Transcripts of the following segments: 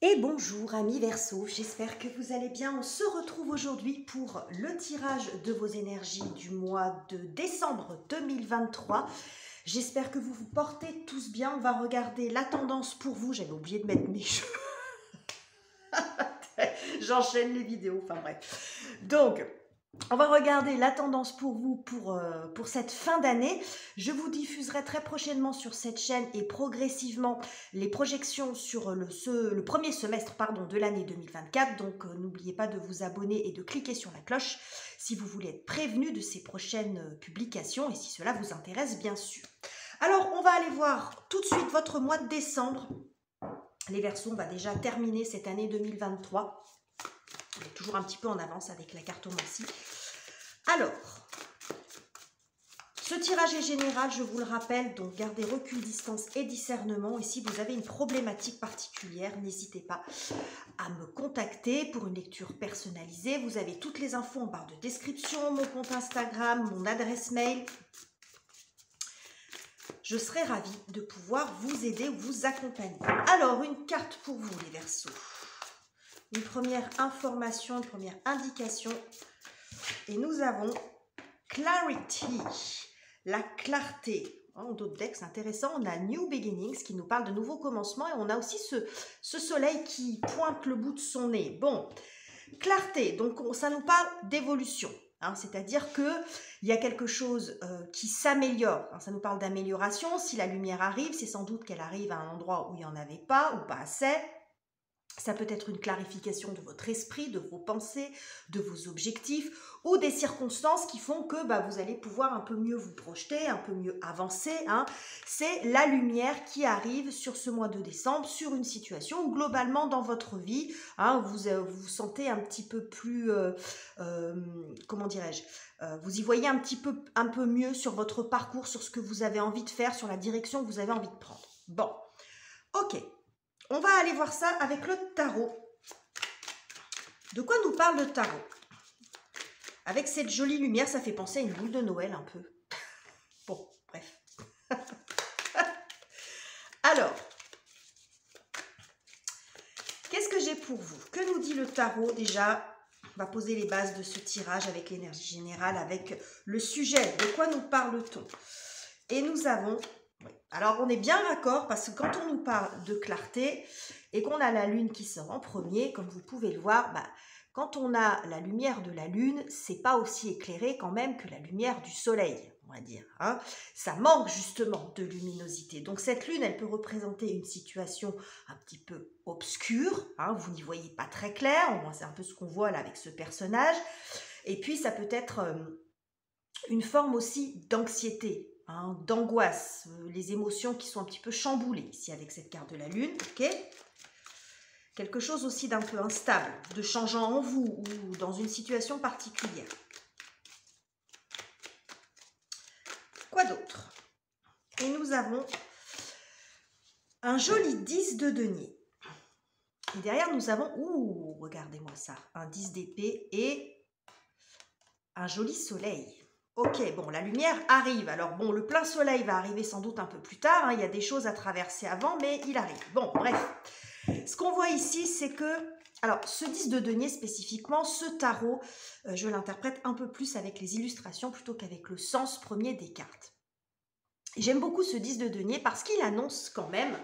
Et bonjour amis Verseau, j'espère que vous allez bien. On se retrouve aujourd'hui pour le tirage de vos énergies du mois de décembre 2023. J'espère que vous vous portez tous bien. On va regarder la tendance pour vous. J'avais oublié de mettre mes cheveux. J'enchaîne les vidéos, enfin bref. Donc, on va regarder la tendance pour vous pour cette fin d'année. Je vous diffuserai très prochainement sur cette chaîne et progressivement les projections sur le premier semestre de l'année 2024. Donc n'oubliez pas de vous abonner et de cliquer sur la cloche si vous voulez être prévenu de ces prochaines publications et si cela vous intéresse bien sûr. Alors on va aller voir tout de suite votre mois de décembre. Les Verseaux, on va déjà terminer cette année 2023. On est toujours un petit peu en avance avec la cartomancie. Alors, ce tirage est général, je vous le rappelle, donc gardez recul, distance et discernement. Et si vous avez une problématique particulière, n'hésitez pas à me contacter pour une lecture personnalisée. Vous avez toutes les infos en barre de description, mon compte Instagram, mon adresse mail. Je serai ravie de pouvoir vous aider ou vous accompagner. Alors, une carte pour vous, les Verseaux. Une première information, une première indication. Et nous avons Clarity, la clarté. En d'autres decks, c'est intéressant. On a New Beginnings qui nous parle de nouveaux commencements. Et on a aussi ce soleil qui pointe le bout de son nez. Bon, clarté, donc ça nous parle d'évolution. C'est-à-dire qu'il y a quelque chose qui s'améliore. Ça nous parle d'amélioration. Si la lumière arrive, c'est sans doute qu'elle arrive à un endroit où il n'y en avait pas ou pas assez. Ça peut être une clarification de votre esprit, de vos pensées, de vos objectifs ou des circonstances qui font que vous allez pouvoir un peu mieux vous projeter, un peu mieux avancer. C'est la lumière qui arrive sur ce mois de décembre, sur une situation où globalement dans votre vie, vous vous sentez un petit peu plus, comment dirais-je, vous y voyez un peu mieux sur votre parcours, sur ce que vous avez envie de faire, sur la direction que vous avez envie de prendre. Bon, ok. On va aller voir ça avec le tarot. De quoi nous parle le tarot? Avec cette jolie lumière, ça fait penser à une boule de Noël un peu. Bon, bref. Alors, qu'est-ce que j'ai pour vous? Que nous dit le tarot déjà? On va poser les bases de ce tirage avec l'énergie générale, avec le sujet. De quoi nous parle-t-on? Et nous avons... Alors, on est bien d'accord parce que quand on nous parle de clarté et qu'on a la lune qui sort en premier, comme vous pouvez le voir, quand on a la lumière de la lune, c'est pas aussi éclairé quand même que la lumière du soleil, on va dire. Ça manque justement de luminosité. Donc, cette lune, elle peut représenter une situation un petit peu obscure. Vous n'y voyez pas très clair. C'est un peu ce qu'on voit là avec ce personnage. Et puis, ça peut être une forme aussi d'anxiété. D'angoisse, les émotions qui sont un petit peu chamboulées ici avec cette carte de la lune, ok? Quelque chose aussi d'un peu instable, de changeant en vous ou dans une situation particulière. Quoi d'autre? Et nous avons un joli 10 de denier. Et derrière nous avons, regardez-moi ça, un 10 d'épée et un joli soleil. Ok, bon, la lumière arrive. Alors, bon, le plein soleil va arriver sans doute un peu plus tard. Il y a des choses à traverser avant, mais il arrive. Bon, bref. Ce qu'on voit ici, c'est que... Alors, ce 10 de denier spécifiquement, ce tarot, je l'interprète un peu plus avec les illustrations plutôt qu'avec le sens premier des cartes. J'aime beaucoup ce 10 de denier parce qu'il annonce quand même...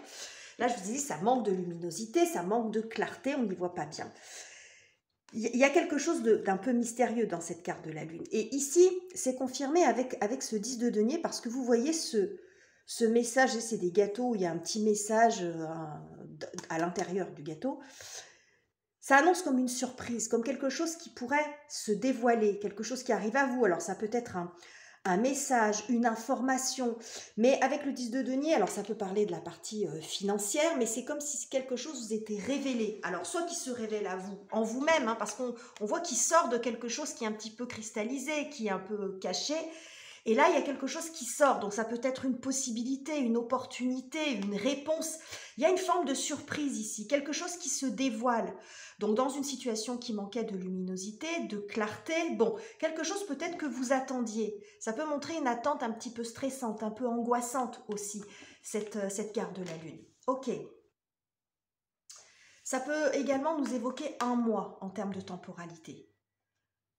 Là, je vous dis, ça manque de luminosité, ça manque de clarté, on n'y voit pas bien. Il y a quelque chose d'un peu mystérieux dans cette carte de la lune. Et ici, c'est confirmé avec ce 10 de denier parce que vous voyez ce message, c'est des gâteaux où il y a un petit message à l'intérieur du gâteau. Ça annonce comme une surprise, comme quelque chose qui pourrait se dévoiler, quelque chose qui arrive à vous. Alors ça peut être un message, une information, mais avec le 10 de denier, alors ça peut parler de la partie financière, mais c'est comme si quelque chose vous était révélé. Alors soit qui se révèle à vous, en vous-même, parce qu'on voit qu'il sort de quelque chose qui est un petit peu cristallisé, qui est un peu caché, et là il y a quelque chose qui sort, donc ça peut être une possibilité, une opportunité, une réponse. Il y a une forme de surprise ici, quelque chose qui se dévoile. Donc dans une situation qui manquait de luminosité, de clarté, bon, quelque chose peut-être que vous attendiez. Ça peut montrer une attente un petit peu stressante, un peu angoissante aussi, cette carte de la lune. Ok. Ça peut également nous évoquer un mois en termes de temporalité.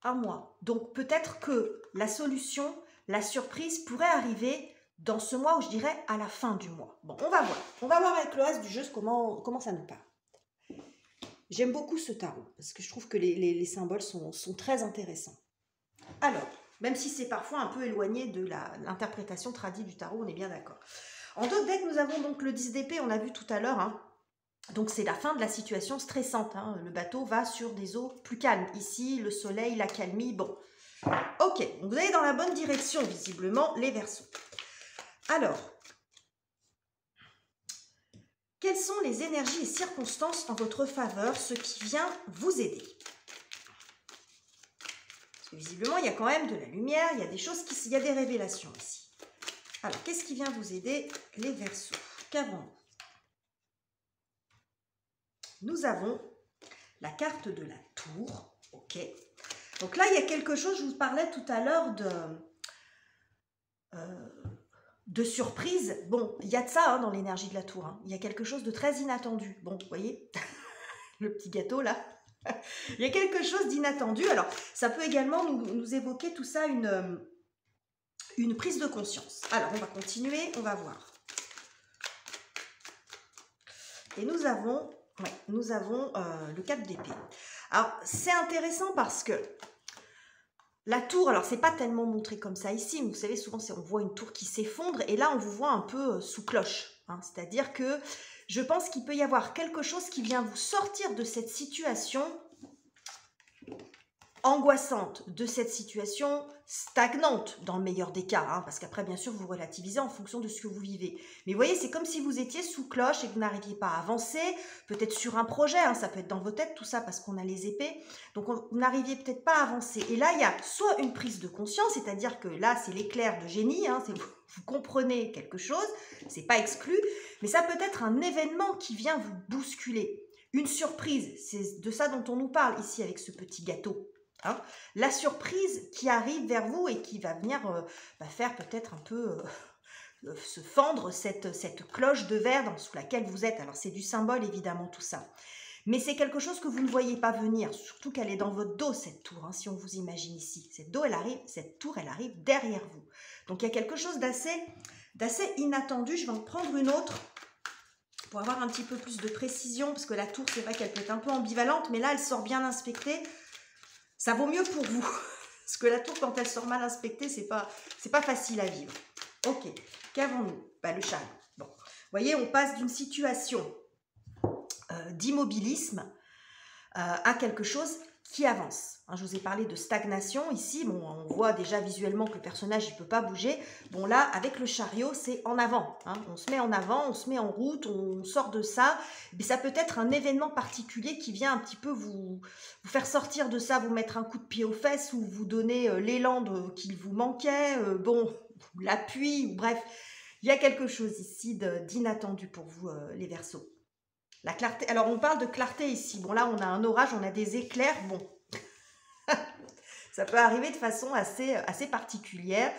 Un mois. Donc peut-être que la solution, la surprise pourrait arriver dans ce mois, ou je dirais à la fin du mois. Bon, on va voir. On va voir avec le reste du jeu comment ça nous parle. J'aime beaucoup ce tarot parce que je trouve que les symboles sont très intéressants. Alors, même si c'est parfois un peu éloigné de l'interprétation tradie du tarot, on est bien d'accord. En d'autres decks, nous avons donc le 10 d'épée, on l'a vu tout à l'heure. Hein. Donc c'est la fin de la situation stressante. Hein. Le bateau va sur des eaux plus calmes. Ici, le soleil, l'accalmie, bon. Ok, donc vous allez dans la bonne direction, visiblement, les Verseaux. Alors, quelles sont les énergies et circonstances en votre faveur, ce qui vient vous aider? Parce que visiblement, il y a quand même de la lumière, il y a des choses, il y a des révélations ici. Alors, qu'est-ce qui vient vous aider, les Verseaux? Qu'avons-nous? Nous avons la carte de la tour. Ok. Donc là, il y a quelque chose, je vous parlais tout à l'heure de surprise. Bon, il y a de ça hein, dans l'énergie de la tour. Hein. Il y a quelque chose de très inattendu. Bon, vous voyez, le petit gâteau là. Il y a quelque chose d'inattendu. Alors, ça peut également nous évoquer tout ça, une prise de conscience. Alors, on va continuer, on va voir. Et nous avons le 4 d'épée. Alors, c'est intéressant parce que la tour, alors c'est pas tellement montré comme ça ici, mais vous savez, souvent on voit une tour qui s'effondre et là on vous voit un peu sous cloche. Hein, c'est-à-dire que je pense qu'il peut y avoir quelque chose qui vient vous sortir de cette situation angoissante, de cette situation stagnante dans le meilleur des cas, hein, parce qu'après bien sûr vous relativisez en fonction de ce que vous vivez. Mais vous voyez, c'est comme si vous étiez sous cloche et que vous n'arriviez pas à avancer, peut-être sur un projet, hein, ça peut être dans vos têtes tout ça parce qu'on a les épées, donc vous n'arriviez peut-être pas à avancer. Et là il y a soit une prise de conscience, c'est-à-dire que là c'est l'éclair de génie, hein, vous comprenez quelque chose, c'est pas exclu, mais ça peut être un événement qui vient vous bousculer. Une surprise, c'est de ça dont on nous parle ici avec ce petit gâteau. Hein, la surprise qui arrive vers vous et qui va venir faire peut-être un peu se fendre cette cloche de verre sous laquelle vous êtes. Alors c'est du symbole évidemment tout ça. Mais c'est quelque chose que vous ne voyez pas venir, surtout qu'elle est dans votre dos cette tour, hein, si on vous imagine ici. Cette tour elle arrive derrière vous. Donc il y a quelque chose d'assez inattendu. Je vais en prendre une autre pour avoir un petit peu plus de précision, parce que la tour c'est vrai qu'elle peut être un peu ambivalente, mais là elle sort bien inspectée. Ça vaut mieux pour vous, parce que la tour, quand elle sort mal inspectée, c'est pas facile à vivre. Ok, qu'avons-nous? Le chariot. Bon, vous voyez, on passe d'une situation d'immobilisme à quelque chose qui avance. Hein, je vous ai parlé de stagnation ici. Bon, on voit déjà visuellement que le personnage ne peut pas bouger. Bon, là, avec le chariot, c'est en avant. Hein. On se met en avant, on se met en route, on sort de ça. Mais ça peut être un événement particulier qui vient un petit peu vous faire sortir de ça, vous mettre un coup de pied aux fesses ou vous donner l'élan qu'il vous manquait, l'appui, bref. Il y a quelque chose ici d'inattendu pour vous, les Verseaux. La clarté, alors on parle de clarté ici. Bon, là, on a un orage, on a des éclairs. Bon, ça peut arriver de façon assez particulière,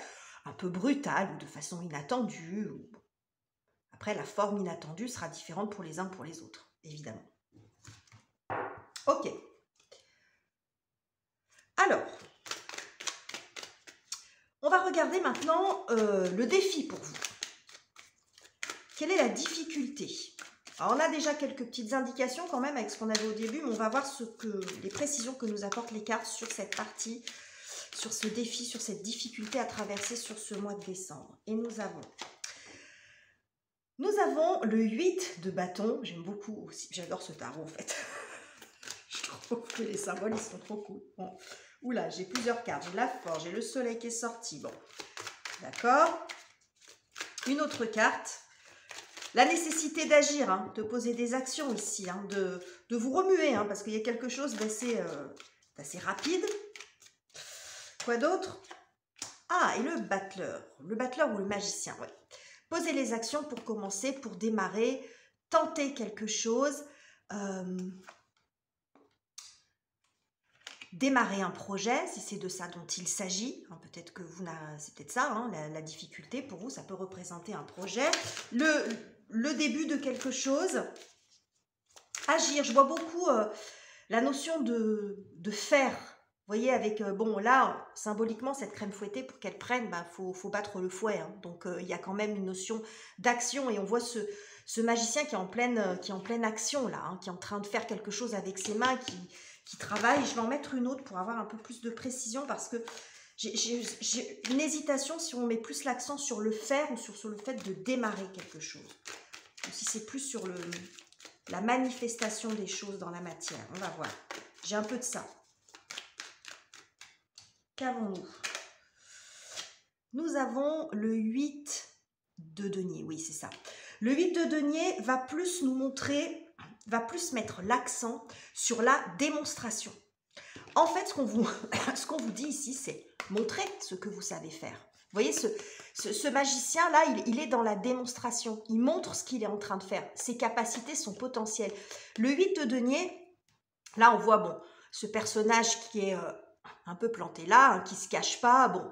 un peu brutale ou de façon inattendue. Après, la forme inattendue sera différente pour les uns pour les autres, évidemment. Ok. Alors, on va regarder maintenant le défi pour vous. Quelle est la difficulté ? Alors, on a déjà quelques petites indications quand même avec ce qu'on avait au début, mais on va voir les précisions que nous apportent les cartes sur cette partie, sur ce défi, sur cette difficulté à traverser sur ce mois de décembre. Et nous avons le 8 de bâton. J'aime beaucoup aussi, j'adore ce tarot en fait. Je trouve que les symboles, ils sont trop cool. Bon. Oula, j'ai plusieurs cartes. J'ai la forge, j'ai le soleil qui est sorti. Bon, d'accord. Une autre carte. La nécessité d'agir, hein, de poser des actions ici, hein, de vous remuer, hein, parce qu'il y a quelque chose d'assez rapide. Quoi d'autre? Ah, et le battleur ou le magicien, ouais. Posez les actions pour commencer, pour démarrer, tenter quelque chose, démarrer un projet, si c'est de ça dont il s'agit. Hein, peut-être que c'est peut-être ça, hein, la difficulté pour vous, ça peut représenter un projet. Le début de quelque chose, agir. Je vois beaucoup la notion de faire. Vous voyez, avec, bon, là, symboliquement, cette crème fouettée, pour qu'elle prenne, bah, faut battre le fouet. Hein. Donc, il y a quand même une notion d'action. Et on voit ce magicien qui est en pleine action, là, hein, qui est en train de faire quelque chose avec ses mains, qui travaille. Je vais en mettre une autre pour avoir un peu plus de précision, parce que j'ai une hésitation si on met plus l'accent sur le faire ou sur le fait de démarrer quelque chose. Ou si c'est plus sur la manifestation des choses dans la matière. On va voir. J'ai un peu de ça. Qu'avons-nous? Nous avons le 8 de denier. Oui, c'est ça. Le 8 de denier va plus nous montrer, va plus mettre l'accent sur la démonstration. En fait, ce qu'on vous dit ici, c'est montrer ce que vous savez faire. Vous voyez, ce magicien-là, il est dans la démonstration. Il montre ce qu'il est en train de faire, ses capacités, son potentiel. Le 8 de denier, là, on voit, bon, ce personnage qui est un peu planté là, hein, qui ne se cache pas. Bon,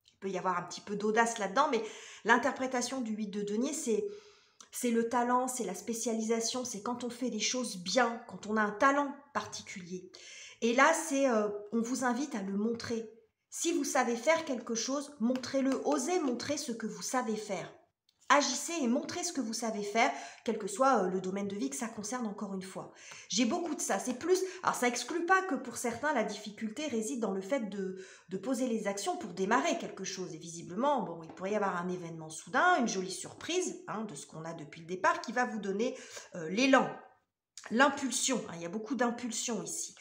il peut y avoir un petit peu d'audace là-dedans, mais l'interprétation du 8 de denier, c'est le talent, c'est la spécialisation, c'est quand on fait des choses bien, quand on a un talent particulier. Et là, on vous invite à le montrer. Si vous savez faire quelque chose, montrez-le. Osez montrer ce que vous savez faire. Agissez et montrez ce que vous savez faire, quel que soit le domaine de vie que ça concerne, encore une fois. J'ai beaucoup de ça. C'est plus. Alors, ça n'exclut pas que pour certains, la difficulté réside dans le fait de poser les actions pour démarrer quelque chose. Et visiblement, bon, il pourrait y avoir un événement soudain, une jolie surprise, hein, de ce qu'on a depuis le départ, qui va vous donner l'élan, l'impulsion. Hein, il y a beaucoup d'impulsion ici.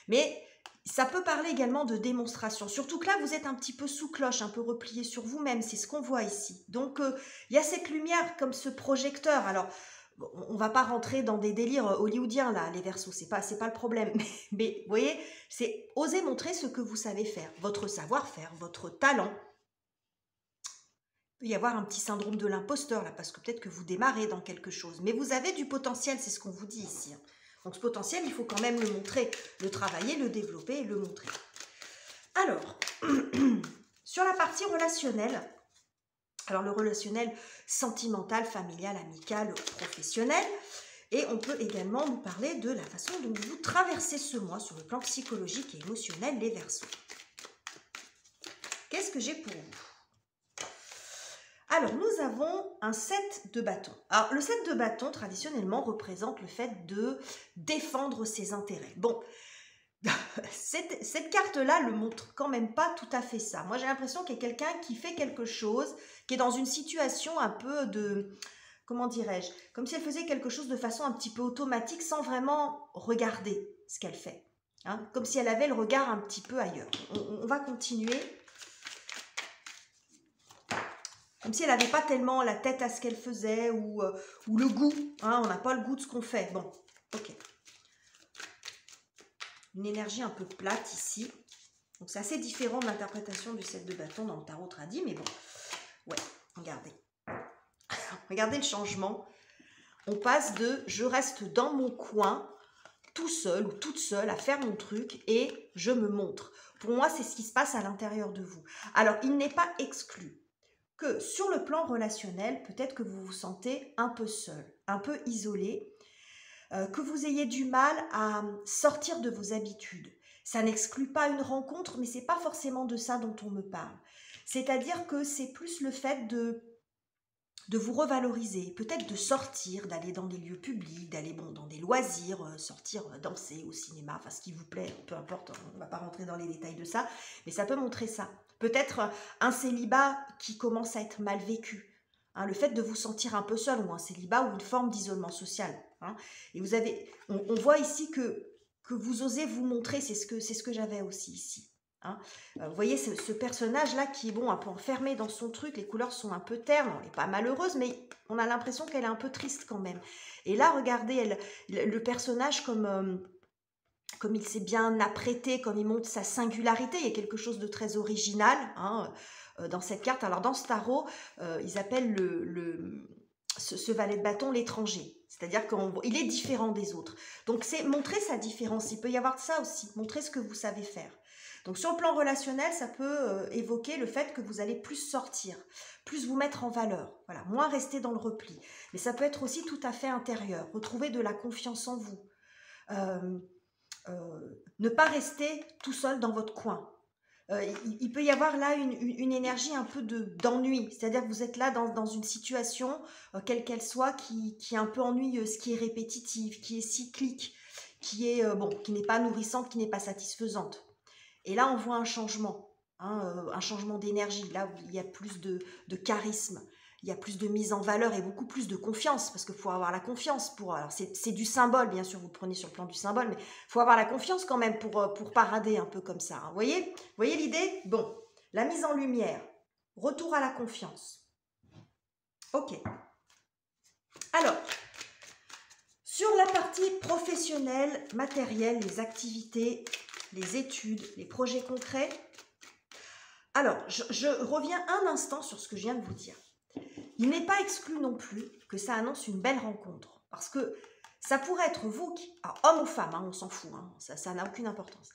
Mais ça peut parler également de démonstration. Surtout que là, vous êtes un petit peu sous cloche, un peu replié sur vous-même. C'est ce qu'on voit ici. Donc, il y a cette lumière comme ce projecteur. Alors, on ne va pas rentrer dans des délires hollywoodiens, là, les Verseaux. C'est pas le problème. Mais vous voyez, c'est oser montrer ce que vous savez faire. Votre savoir-faire, votre talent. Il peut y avoir un petit syndrome de l'imposteur, là, parce que peut-être que vous démarrez dans quelque chose. Mais vous avez du potentiel, c'est ce qu'on vous dit ici. Hein. Donc ce potentiel, il faut quand même le montrer, le travailler, le développer et le montrer. Alors, sur la partie relationnelle, alors le relationnel sentimental, familial, amical, professionnel, et on peut également nous parler de la façon dont vous traversez ce mois sur le plan psychologique et émotionnel, les Verseaux. Qu'est-ce que j'ai pour vous ? Alors, nous avons un 7 de bâton. Alors, le 7 de bâton, traditionnellement, représente le fait de défendre ses intérêts. Bon, cette carte-là ne montre quand même pas tout à fait ça. Moi, j'ai l'impression qu'il y a quelqu'un qui fait quelque chose, qui est dans une situation un peu de... Comment dirais-je? Comme si elle faisait quelque chose de façon un petit peu automatique, sans vraiment regarder ce qu'elle fait. Hein, comme si elle avait le regard un petit peu ailleurs. On va continuer. Comme si elle n'avait pas tellement la tête à ce qu'elle faisait ou le goût. Hein, on n'a pas le goût de ce qu'on fait. Bon, ok. Une énergie un peu plate ici. Donc c'est assez différent de l'interprétation du 7 de bâton dans le tarot tradi, mais bon. Ouais, regardez. Regardez le changement. On passe de « je reste dans mon coin » tout seul ou toute seule à faire mon truc et je me montre. Pour moi, c'est ce qui se passe à l'intérieur de vous. Alors, il n'est pas exclu que sur le plan relationnel, peut-être que vous vous sentez un peu seul, un peu isolé, que vous ayez du mal à sortir de vos habitudes. Ça n'exclut pas une rencontre, mais ce n'est pas forcément de ça dont on me parle. C'est-à-dire que c'est plus le fait de vous revaloriser, peut-être de sortir, d'aller dans des lieux publics, d'aller dans des loisirs, sortir danser au cinéma, enfin ce qui vous plaît, peu importe, on ne va pas rentrer dans les détails de ça, mais ça peut montrer ça. Peut-être un célibat qui commence à être mal vécu, hein, le fait de vous sentir un peu seul, ou un célibat ou une forme d'isolement social. Hein. Et vous avez, on voit ici que vous osez vous montrer, c'est ce que j'avais aussi ici. Hein. Vous voyez ce personnage-là qui est bon, un peu enfermé dans son truc, les couleurs sont un peu ternes, elle n'est pas malheureuse, mais on a l'impression qu'elle est un peu triste quand même. Et là, regardez, le personnage comme il s'est bien apprêté, comme il montre sa singularité, il y a quelque chose de très original hein, dans cette carte. Alors dans ce tarot, ils appellent ce valet de bâton l'étranger. C'est-à-dire qu'il est différent des autres. Donc c'est montrer sa différence, il peut y avoir de ça aussi, montrer ce que vous savez faire. Donc sur le plan relationnel, ça peut évoquer le fait que vous allez plus sortir, plus vous mettre en valeur, voilà, moins rester dans le repli. Mais ça peut être aussi tout à fait intérieur, retrouver de la confiance en vous, ne pas rester tout seul dans votre coin. Il peut y avoir là une énergie un peu d'ennui, c'est-à-dire que vous êtes là dans une situation, quelle qu'elle soit, qui est un peu ennuyeuse, qui est répétitive, qui est cyclique, qui est qui n'est pas nourrissante, qui n'est pas satisfaisante. Et là, on voit un changement, hein, un changement d'énergie, là où il y a plus de charisme, il y a plus de mise en valeur et beaucoup plus de confiance, parce qu'il faut avoir la confiance pour... Alors, c'est du symbole, bien sûr, vous le prenez sur le plan du symbole, mais il faut avoir la confiance quand même pour parader un peu comme ça. Hein. Vous voyez l'idée? Bon, la mise en lumière, retour à la confiance. Ok. Alors, sur la partie professionnelle, matérielle, les activités, les études, les projets concrets. Alors, je reviens un instant sur ce que je viens de vous dire. Il n'est pas exclu non plus que ça annonce une belle rencontre. Parce que ça pourrait être vous, alors, homme ou femme, hein, on s'en fout, hein, ça n'a aucune importance.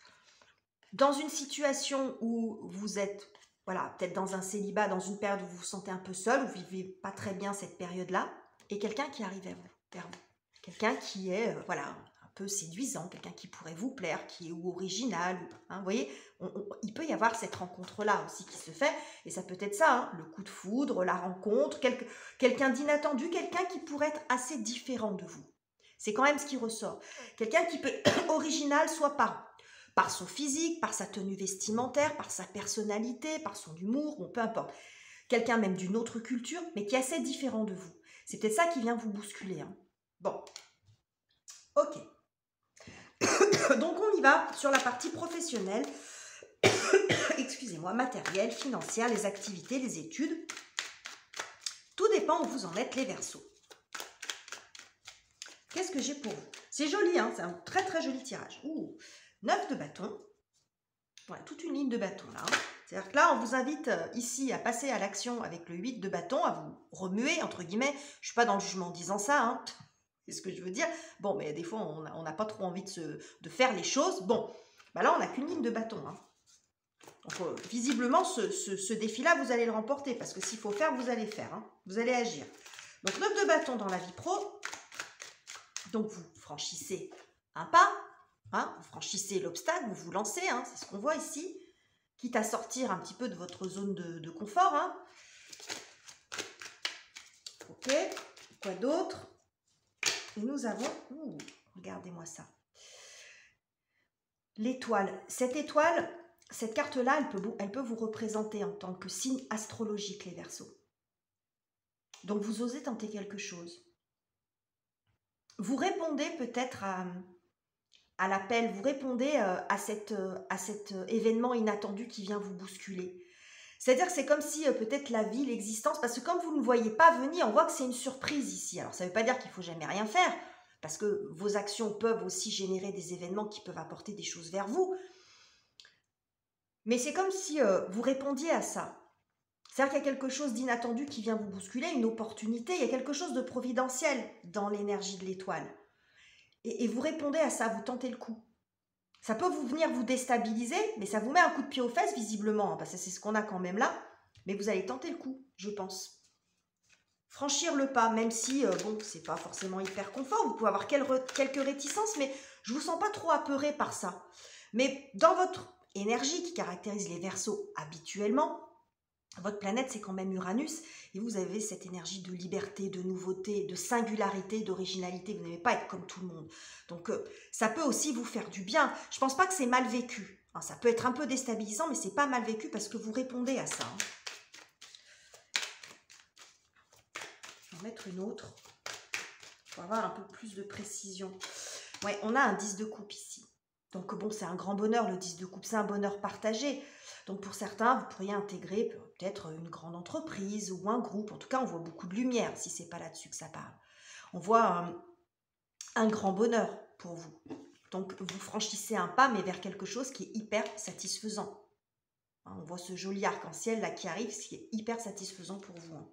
Dans une situation où vous êtes, voilà, peut-être dans un célibat, dans une période où vous vous sentez un peu seul, vous ne vivez pas très bien cette période-là, et quelqu'un qui arrive vers vous. Quelqu'un qui est, voilà, un peu séduisant, quelqu'un qui pourrait vous plaire, qui est ou original. Hein, vous voyez, il peut y avoir cette rencontre-là aussi qui se fait, et ça peut être ça, hein, le coup de foudre, la rencontre, quelqu'un d'inattendu, quelqu'un qui pourrait être assez différent de vous. C'est quand même ce qui ressort. Quelqu'un qui peut être original, soit par son physique, par sa tenue vestimentaire, par sa personnalité, par son humour, bon, peu importe. Quelqu'un même d'une autre culture, mais qui est assez différent de vous. C'est peut-être ça qui vient vous bousculer. Hein. Bon, ok. Donc on y va sur la partie professionnelle, excusez-moi, matérielle, financière, les activités, les études. Tout dépend où vous en êtes, les Verseaux. Qu'est-ce que j'ai pour vous? C'est joli, hein, c'est un très très joli tirage. Ouh, 9 de bâton. Voilà, toute une ligne de bâton là. C'est-à-dire que là, on vous invite ici à passer à l'action avec le 8 de bâton, à vous remuer, entre guillemets. Je ne suis pas dans le jugement en disant ça, hein. C'est ce que je veux dire. Bon, mais des fois, on n'a pas trop envie de faire les choses. Bon, bah là, on n'a qu'une ligne de bâton. Hein. Donc, visiblement, ce défi-là, vous allez le remporter. Parce que s'il faut faire, vous allez faire. Hein. Vous allez agir. Donc, 9 de bâton dans la vie pro. Donc, vous franchissez un pas. Hein, vous franchissez l'obstacle, vous vous lancez. Hein, c'est ce qu'on voit ici. Quitte à sortir un petit peu de votre zone de confort. Hein. Ok. Quoi d'autre? Et nous avons, regardez-moi ça, l'étoile. Cette étoile, cette carte-là, elle peut vous représenter en tant que signe astrologique, les Verseaux. Donc, vous osez tenter quelque chose. Vous répondez peut-être à l'appel, vous répondez à cet événement inattendu qui vient vous bousculer. C'est-à-dire que c'est comme si peut-être la vie, l'existence, parce que comme vous ne voyez pas venir, on voit que c'est une surprise ici. Alors ça ne veut pas dire qu'il ne faut jamais rien faire, parce que vos actions peuvent aussi générer des événements qui peuvent apporter des choses vers vous. Mais c'est comme si vous répondiez à ça. C'est-à-dire qu'il y a quelque chose d'inattendu qui vient vous bousculer, une opportunité, il y a quelque chose de providentiel dans l'énergie de l'étoile. Et vous répondez à ça, vous tentez le coup. Ça peut venir vous déstabiliser, mais ça vous met un coup de pied aux fesses, visiblement, hein, parce que c'est ce qu'on a quand même là. Mais vous allez tenter le coup, je pense. Franchir le pas, même si, bon, c'est pas forcément hyper confort, vous pouvez avoir quelques réticences, mais je vous sens pas trop apeuré par ça. Mais dans votre énergie qui caractérise les Verseaux habituellement, votre planète, c'est quand même Uranus, et vous avez cette énergie de liberté, de nouveauté, de singularité, d'originalité. Vous n'aimez pas être comme tout le monde. Donc, ça peut aussi vous faire du bien. Je ne pense pas que c'est mal vécu. Hein, ça peut être un peu déstabilisant, mais ce n'est pas mal vécu parce que vous répondez à ça. Hein. Je vais en mettre une autre pour avoir un peu plus de précision. Ouais, on a un 10 de coupe ici. Donc, bon, c'est un grand bonheur, le 10 de coupe. C'est un bonheur partagé. Donc, pour certains, vous pourriez intégrer peut-être une grande entreprise ou un groupe. En tout cas, on voit beaucoup de lumière si ce n'est pas là-dessus que ça parle. On voit un grand bonheur pour vous. Donc, vous franchissez un pas, mais vers quelque chose qui est hyper satisfaisant. On voit ce joli arc-en-ciel là qui arrive, ce qui est hyper satisfaisant pour vous.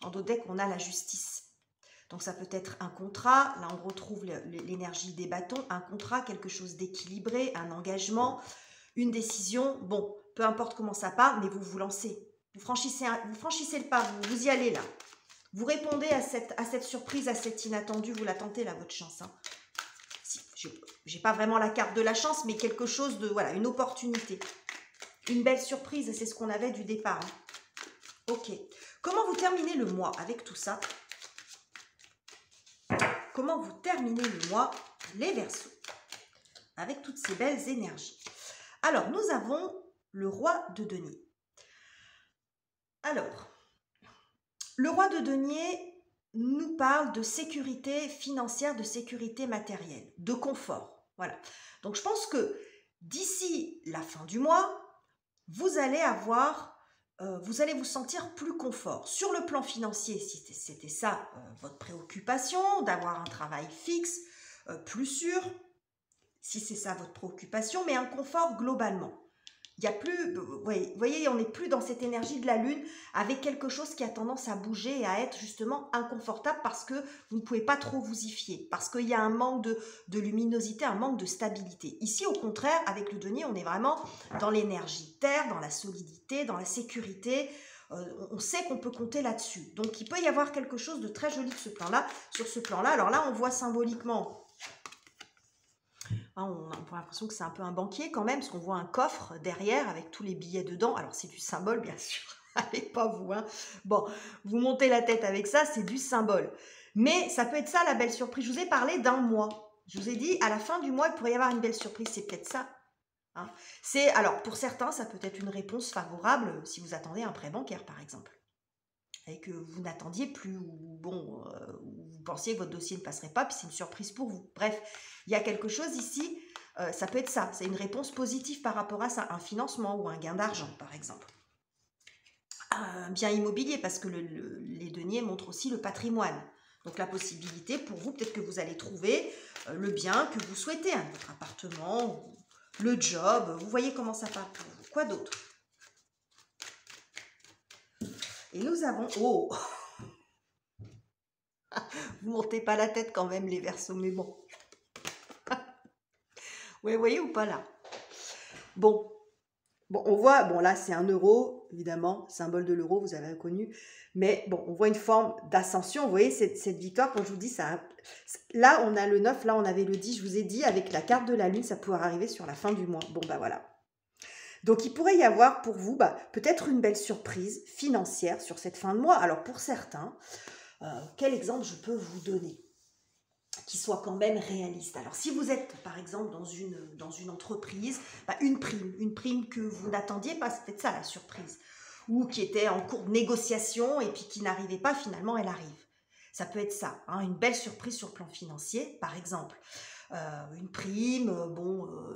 En dos deck, on a la justice. Donc, ça peut être un contrat. Là, on retrouve l'énergie des bâtons. Un contrat, quelque chose d'équilibré, un engagement. une décision, bon, peu importe comment ça part, mais vous vous lancez. Vous franchissez le pas, vous y allez là. Vous répondez à cette surprise, à cet inattendu, vous la tentez là, votre chance. Hein. Si, j'ai pas vraiment la carte de la chance, mais quelque chose de, voilà, une opportunité. Une belle surprise, c'est ce qu'on avait du départ. Hein. Ok. Comment vous terminez le mois avec tout ça? Comment vous terminez le mois, les Verseaux, avec toutes ces belles énergies? Alors, nous avons le roi de denier. Alors, le roi de denier nous parle de sécurité financière, de sécurité matérielle, de confort. Voilà. Donc, je pense que d'ici la fin du mois, vous allez vous sentir plus confort. Sur le plan financier, si c'était ça votre préoccupation, d'avoir un travail fixe, plus sûr, si c'est ça votre préoccupation, mais un confort globalement. Il y a plus, vous voyez, on n'est plus dans cette énergie de la lune avec quelque chose qui a tendance à bouger et à être justement inconfortable parce que vous ne pouvez pas trop vous y fier, parce qu'il y a un manque de luminosité, un manque de stabilité. Ici, au contraire, avec le denier, on est vraiment dans l'énergie terre, dans la solidité, dans la sécurité. On sait qu'on peut compter là-dessus. Donc, il peut y avoir quelque chose de très joli de ce plan-là, sur ce plan-là. Alors là, on voit symboliquement... On a l'impression que c'est un peu un banquier quand même, parce qu'on voit un coffre derrière avec tous les billets dedans. Alors, c'est du symbole, bien sûr. Allez, pas vous, hein. Bon, vous montez la tête avec ça, c'est du symbole. Mais ça peut être ça, la belle surprise. Je vous ai parlé d'un mois. Je vous ai dit, à la fin du mois, il pourrait y avoir une belle surprise. C'est peut-être ça. Hein. Alors, pour certains, ça peut être une réponse favorable si vous attendez un prêt bancaire, par exemple. Et que vous n'attendiez plus, ou bon, vous pensiez que votre dossier ne passerait pas, puis c'est une surprise pour vous. Bref, il y a quelque chose ici, ça peut être ça, c'est une réponse positive par rapport à ça, un financement ou un gain d'argent, par exemple. Un bien immobilier, parce que les deniers montrent aussi le patrimoine. Donc la possibilité pour vous, peut-être que vous allez trouver le bien que vous souhaitez, hein, votre appartement, le job, vous voyez comment ça part pour vous. Quoi d'autre? Et nous avons... Oh, vous ne montez pas la tête quand même, les Verseaux, mais bon. Oui, vous voyez ou pas là? Bon, on voit, bon là c'est 1 euro, évidemment, symbole de l'euro, vous avez reconnu. Mais bon, on voit une forme d'ascension. Vous voyez, cette victoire, quand je vous dis ça... Là, on a le 9, là, on avait le 10. Je vous ai dit, avec la carte de la lune, ça pourrait arriver sur la fin du mois. Bon, bah voilà. Donc, il pourrait y avoir pour vous peut-être une belle surprise financière sur cette fin de mois. Alors, pour certains, quel exemple je peux vous donner qui soit quand même réaliste? Alors, si vous êtes, par exemple, dans une entreprise, une prime que vous n'attendiez pas, c'est peut-être ça la surprise, ou qui était en cours de négociation et puis qui n'arrivait pas, finalement, elle arrive. Ça peut être ça, hein, une belle surprise sur le plan financier, par exemple. Une prime,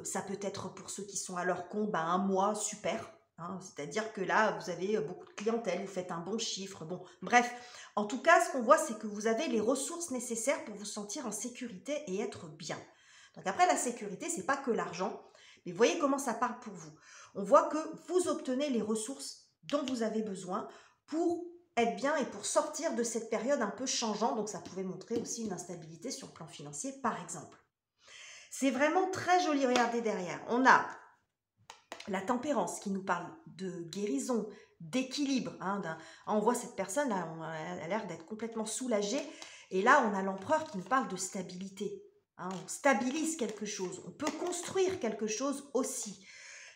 ça peut être pour ceux qui sont à leur compte, un mois super, hein, c'est-à-dire que là, vous avez beaucoup de clientèle, vous faites un bon chiffre, bon, bref. En tout cas, ce qu'on voit, c'est que vous avez les ressources nécessaires pour vous sentir en sécurité et être bien. Donc après, la sécurité, c'est pas que l'argent, mais voyez comment ça part pour vous. On voit que vous obtenez les ressources dont vous avez besoin pour être bien et pour sortir de cette période un peu changeante. Donc ça pouvait montrer aussi une instabilité sur le plan financier, par exemple. C'est vraiment très joli, regardez derrière. On a la tempérance qui nous parle de guérison, d'équilibre. Hein, on voit cette personne, là, elle a l'air d'être complètement soulagée. Et là, on a l'empereur qui nous parle de stabilité. Hein, on stabilise quelque chose, on peut construire quelque chose aussi.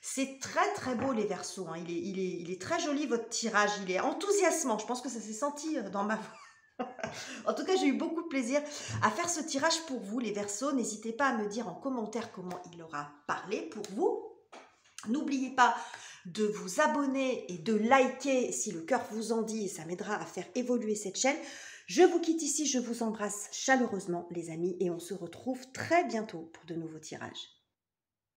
C'est très très beau les Verseaux, hein. Il est très joli votre tirage, il est enthousiasmant, je pense que ça s'est senti dans ma voix. En tout cas, j'ai eu beaucoup de plaisir à faire ce tirage pour vous les Verseaux. N'hésitez pas à me dire en commentaire comment il aura parlé pour vous. N'oubliez pas de vous abonner et de liker si le cœur vous en dit, et ça m'aidera à faire évoluer cette chaîne. Je vous quitte ici, je vous embrasse chaleureusement les amis et on se retrouve très bientôt pour de nouveaux tirages.